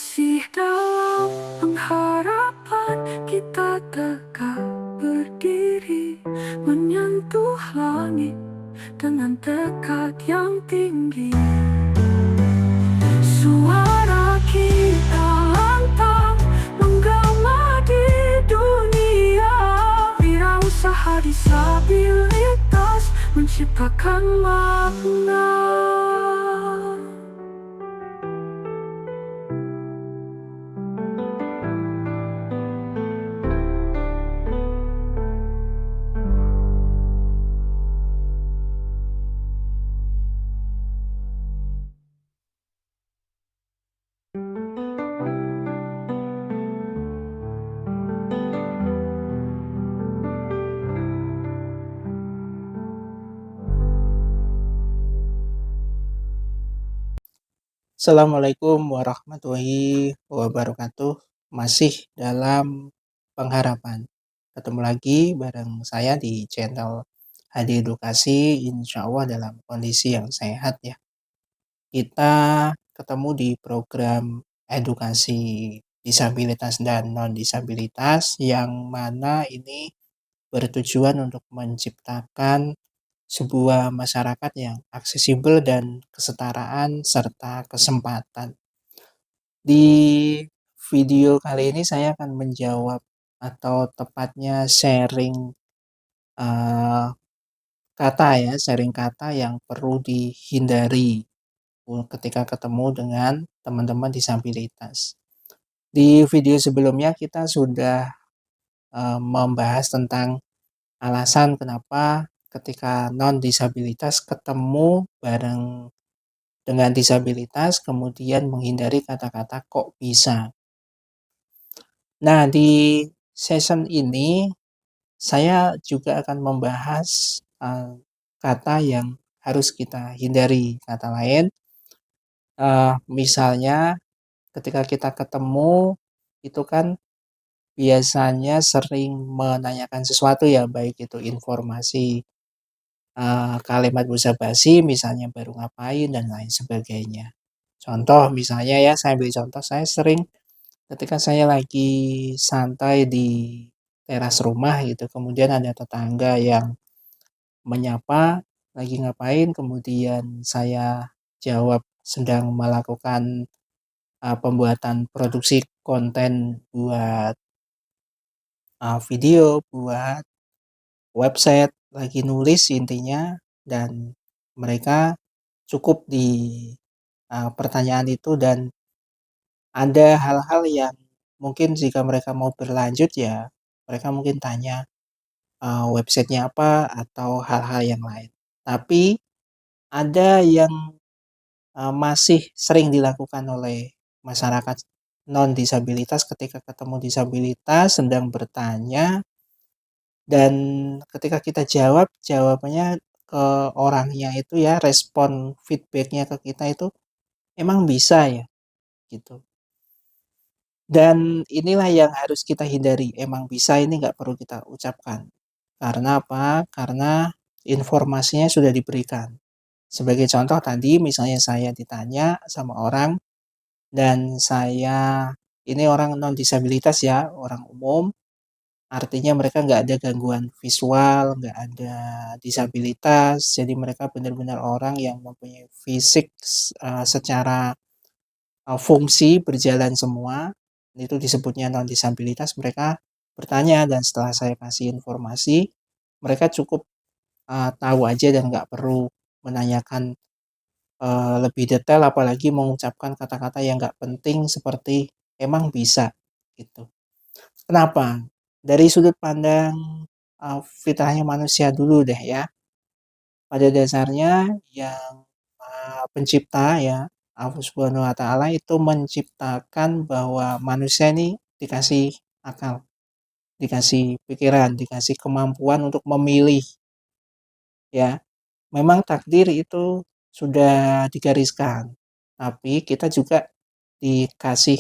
Masih dalam pengharapan kita tegak berdiri, menyentuh langit dengan tekad yang tinggi. Suara kita lantang menggema di dunia. Wirausaha disabilitas menciptakan makna. Assalamualaikum warahmatullahi wabarakatuh. Masih dalam pengharapan. Ketemu lagi bareng saya di channel HD Edukasi, insya Allah dalam kondisi yang sehat ya. Kita ketemu di program edukasi disabilitas dan non-disabilitas yang mana ini bertujuan untuk menciptakan sebuah masyarakat yang aksesibel dan kesetaraan serta kesempatan. Di video kali ini saya akan menjawab atau tepatnya sharing sharing kata yang perlu dihindari ketika ketemu dengan teman-teman disabilitas. Di video sebelumnya kita sudah membahas tentang alasan kenapa ketika non-disabilitas ketemu bareng dengan disabilitas kemudian menghindari kata-kata kok bisa. Nah, di session ini saya juga akan membahas kata yang harus kita hindari. Kata lain, misalnya ketika kita ketemu itu kan biasanya sering menanyakan sesuatu ya, baik itu informasi, kalimat basa-basi misalnya baru ngapain dan lain sebagainya. Contoh misalnya ya, saya ambil contoh, saya sering ketika saya lagi santai di teras rumah gitu, kemudian ada tetangga yang menyapa, "Lagi ngapain?" Kemudian saya jawab, "Sedang melakukan, pembuatan produksi konten buat, video, buat website, lagi nulis intinya." Dan mereka cukup di, pertanyaan itu dan ada hal-hal yang mungkin jika mereka mau berlanjut ya, mereka mungkin tanya, websitenya apa atau hal-hal yang lain. Tapi ada yang, masih sering dilakukan oleh masyarakat non-disabilitas ketika ketemu disabilitas sedang bertanya dan ketika kita jawab, jawabannya ke orangnya itu ya, respon feedback-nya ke kita itu, "Emang bisa ya?" Gitu. Dan inilah yang harus kita hindari, emang bisa ini nggak perlu kita ucapkan. Karena apa? Karena informasinya sudah diberikan. Sebagai contoh tadi misalnya saya ditanya sama orang dan saya ini orang non disabilitas ya, orang umum, artinya mereka nggak ada gangguan visual, nggak ada disabilitas, jadi mereka benar-benar orang yang mempunyai fisik secara fungsi berjalan semua, itu disebutnya non disabilitas. Mereka bertanya dan setelah saya kasih informasi, mereka cukup tahu aja dan nggak perlu menanyakan lebih detail apalagi mengucapkan kata-kata yang nggak penting seperti emang bisa gitu. Kenapa? Dari sudut pandang fitrahnya manusia dulu deh ya. Pada dasarnya yang pencipta ya, Allah Subhanahu wa taala itu menciptakan bahwa manusia ini dikasih akal, dikasih pikiran, dikasih kemampuan untuk memilih ya. Memang takdir itu sudah digariskan, tapi kita juga dikasih,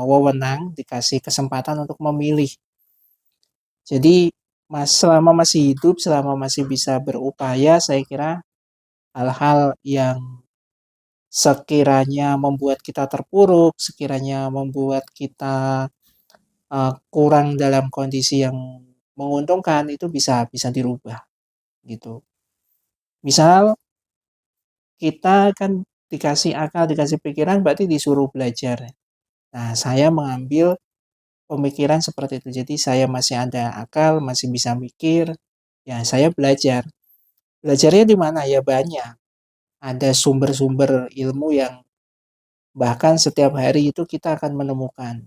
wewenang, dikasih kesempatan untuk memilih. Jadi selama masih hidup, selama masih bisa berupaya, saya kira hal-hal yang sekiranya membuat kita terpuruk, sekiranya membuat kita, kurang dalam kondisi yang menguntungkan, itu bisa bisa dirubah, gitu. Misal kita kan dikasih akal, dikasih pikiran berarti disuruh belajar. Nah, saya mengambil pemikiran seperti itu. Jadi saya masih ada akal, masih bisa mikir, ya saya belajar. Belajarnya di mana? Ya banyak. Ada sumber-sumber ilmu yang bahkan setiap hari itu kita akan menemukan.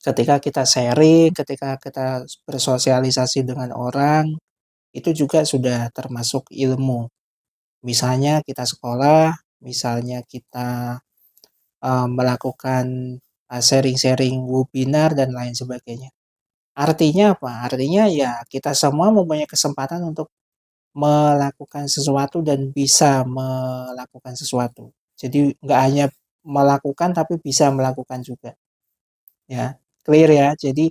Ketika kita sharing, ketika kita bersosialisasi dengan orang, itu juga sudah termasuk ilmu. Misalnya kita sekolah, misalnya kita melakukan sharing-sharing webinar dan lain sebagainya. Artinya apa? Artinya ya kita semua mempunyai kesempatan untuk melakukan sesuatu dan bisa melakukan sesuatu. Jadi nggak hanya melakukan tapi bisa melakukan juga. Ya, clear ya. Jadi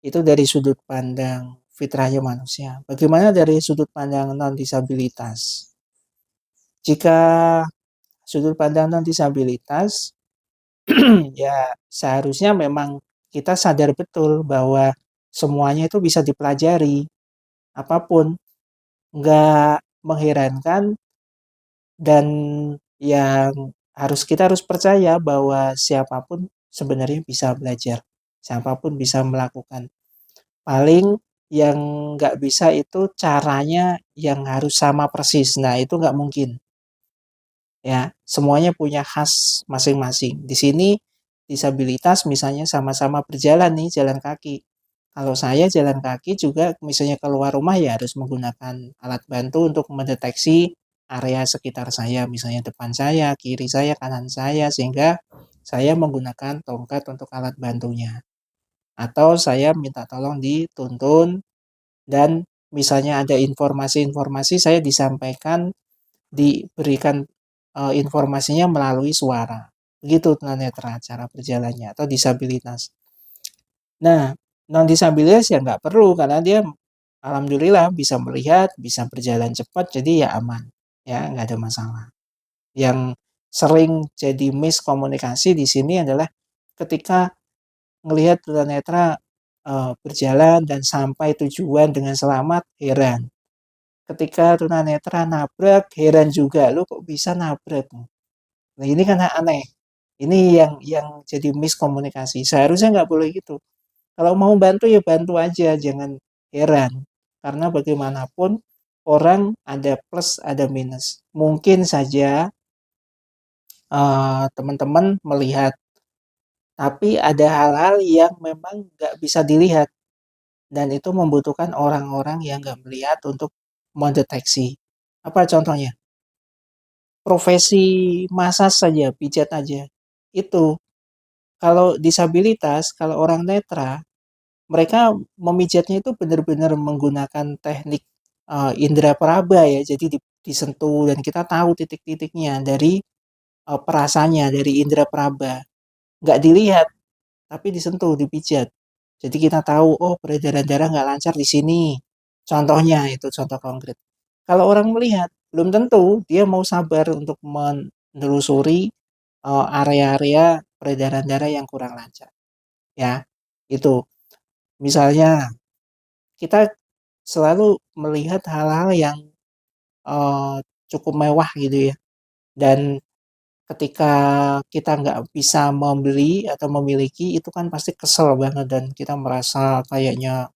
itu dari sudut pandang fitrahnya manusia. Bagaimana dari sudut pandang non disabilitas? Jika sudut pandang non disabilitas, ya seharusnya memang kita sadar betul bahwa semuanya itu bisa dipelajari, apapun. Nggak mengherankan dan yang kita harus percaya bahwa siapapun sebenarnya bisa belajar, siapapun bisa melakukan. Paling yang nggak bisa itu caranya yang harus sama persis. Nah, itu nggak mungkin. Ya, semuanya punya khas masing-masing. Di sini disabilitas misalnya sama-sama berjalan nih, jalan kaki. Kalau saya jalan kaki juga misalnya keluar rumah ya harus menggunakan alat bantu untuk mendeteksi area sekitar saya, misalnya depan saya, kiri saya, kanan saya, sehingga saya menggunakan tongkat untuk alat bantunya. Atau saya minta tolong dituntun dan misalnya ada informasi-informasi saya disampaikan, diberikan informasinya melalui suara. Begitu tunanetra cara berjalannya atau disabilitas. Nah, non disabilitas ya nggak perlu karena dia alhamdulillah bisa melihat, bisa berjalan cepat, jadi ya aman, ya nggak ada masalah. Yang sering jadi miskomunikasi di sini adalah ketika melihat tunanetra berjalan dan sampai tujuan dengan selamat, heran. Ketika tunanetra nabrak, heran juga, lu kok bisa nabrak? Nah ini kan aneh. Ini yang jadi miskomunikasi. Seharusnya nggak boleh gitu. Kalau mau bantu ya bantu aja, jangan heran. Karena bagaimanapun orang ada plus ada minus. Mungkin saja teman-teman melihat, tapi ada hal-hal yang memang nggak bisa dilihat dan itu membutuhkan orang-orang yang nggak melihat untuk mendeteksi. Apa contohnya? Profesi massage saja, pijat aja. Itu kalau disabilitas, kalau orang netra, mereka memijatnya itu benar-benar menggunakan teknik indera peraba ya. Jadi disentuh dan kita tahu titik-titiknya dari perasanya, dari indera peraba. Nggak dilihat, tapi disentuh, dipijat. Jadi kita tahu, oh peredaran darah nggak lancar di sini. Contohnya itu contoh konkret. Kalau orang melihat, belum tentu dia mau sabar untuk menelusuri area-area peredaran darah yang kurang lancar. Ya, itu. Misalnya, kita selalu melihat hal-hal yang eh, cukup mewah gitu ya. Dan ketika kita nggak bisa membeli atau memiliki, itu kan pasti kesel banget dan kita merasa kayaknya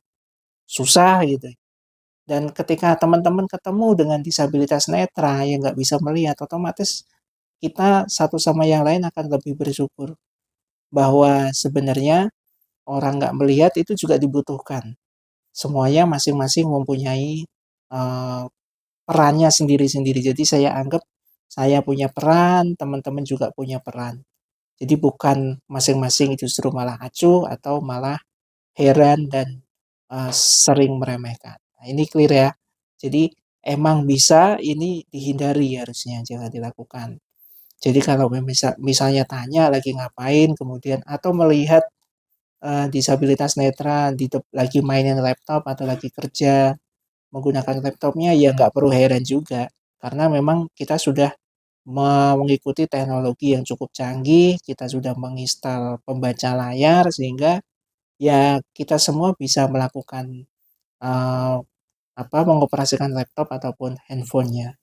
susah gitu. Dan ketika teman-teman ketemu dengan disabilitas netra yang nggak bisa melihat, otomatis kita satu sama yang lain akan lebih bersyukur bahwa sebenarnya orang nggak melihat itu juga dibutuhkan. Semuanya masing-masing mempunyai perannya sendiri-sendiri. Jadi saya anggap saya punya peran, teman-teman juga punya peran. Jadi bukan masing-masing justru malah acuh atau malah heran dan sering meremehkan. Nah, ini clear ya. Jadi emang bisa ini dihindari harusnya, jangan dilakukan. Jadi kalau misalnya tanya lagi ngapain, kemudian atau melihat disabilitas netra lagi mainin laptop atau lagi kerja menggunakan laptopnya, ya nggak perlu heran juga. Karena memang kita sudah mengikuti teknologi yang cukup canggih, kita sudah menginstal pembaca layar sehingga ya kita semua bisa melakukan, eee, mengoperasikan laptop ataupun handphone-nya.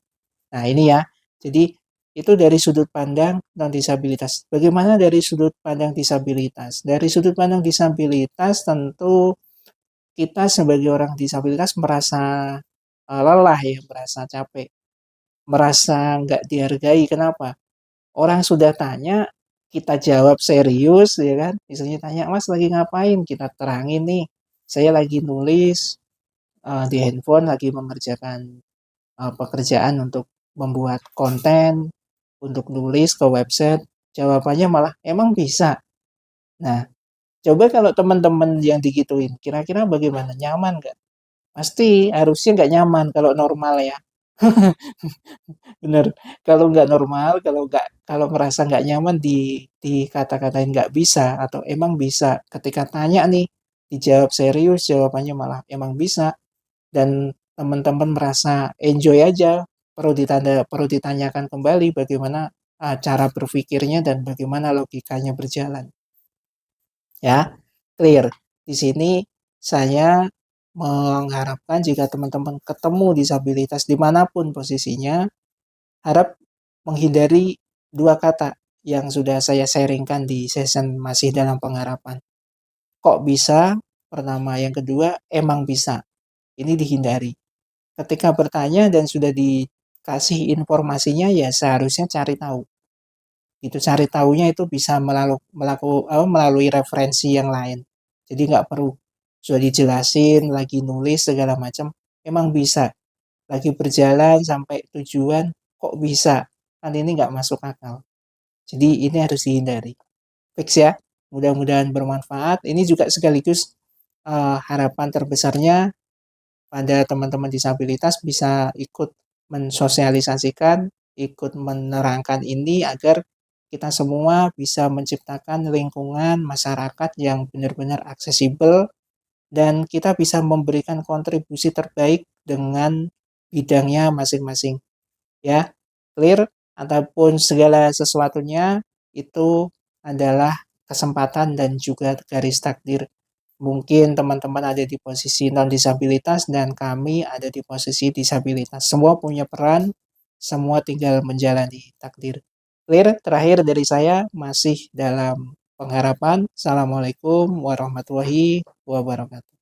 Nah ini ya, jadi itu dari sudut pandang non-disabilitas. Bagaimana dari sudut pandang disabilitas? Dari sudut pandang disabilitas tentu kita sebagai orang disabilitas merasa, lelah ya, merasa capek, merasa nggak dihargai. Kenapa? Orang sudah tanya, kita jawab serius ya kan, misalnya tanya, "Mas lagi ngapain?" Kita terangin nih, "Saya lagi nulis, di handphone, lagi mengerjakan, pekerjaan untuk membuat konten, untuk nulis ke website." Jawabannya malah, "Emang bisa?" Nah, coba kalau teman-teman yang digituin, kira-kira bagaimana, nyaman nggak? Pasti harusnya nggak nyaman kalau normal ya. Bener, kalau nggak normal, kalau merasa nggak nyaman dikata-katain nggak bisa atau emang bisa, ketika tanya nih, dijawab serius, jawabannya malah emang bisa, dan teman-teman merasa enjoy aja, perlu ditanyakan kembali bagaimana, cara berpikirnya dan bagaimana logikanya berjalan, ya. Clear. Di sini saya mengharapkan jika teman-teman ketemu disabilitas dimanapun posisinya, harap menghindari 2 kata yang sudah saya sharing-kan di session masih dalam pengharapan. "Kok bisa?" Pertama, yang kedua, "Emang bisa?" Ini dihindari. Ketika bertanya dan sudah dikasih informasinya, ya seharusnya cari tahu. Itu cari tahunya itu bisa melalui referensi yang lain. Jadi nggak perlu sudah dijelasin, lagi nulis segala macam, emang bisa. Lagi berjalan sampai tujuan, kok bisa? Kan ini nggak masuk akal. Jadi ini harus dihindari. Fix ya, mudah-mudahan bermanfaat. Ini juga sekaligus, harapan terbesarnya pada teman-teman disabilitas bisa ikut mensosialisasikan, ikut menerangkan ini agar kita semua bisa menciptakan lingkungan masyarakat yang benar-benar aksesibel dan kita bisa memberikan kontribusi terbaik dengan bidangnya masing-masing, ya. Clear? Ataupun segala sesuatunya itu adalah kesempatan dan juga garis takdir. Mungkin teman-teman ada di posisi non-disabilitas dan kami ada di posisi disabilitas. Semua punya peran, semua tinggal menjalani takdir. Clear? Terakhir dari saya masih dalam pengharapan. Assalamualaikum warahmatullahi wabarakatuh.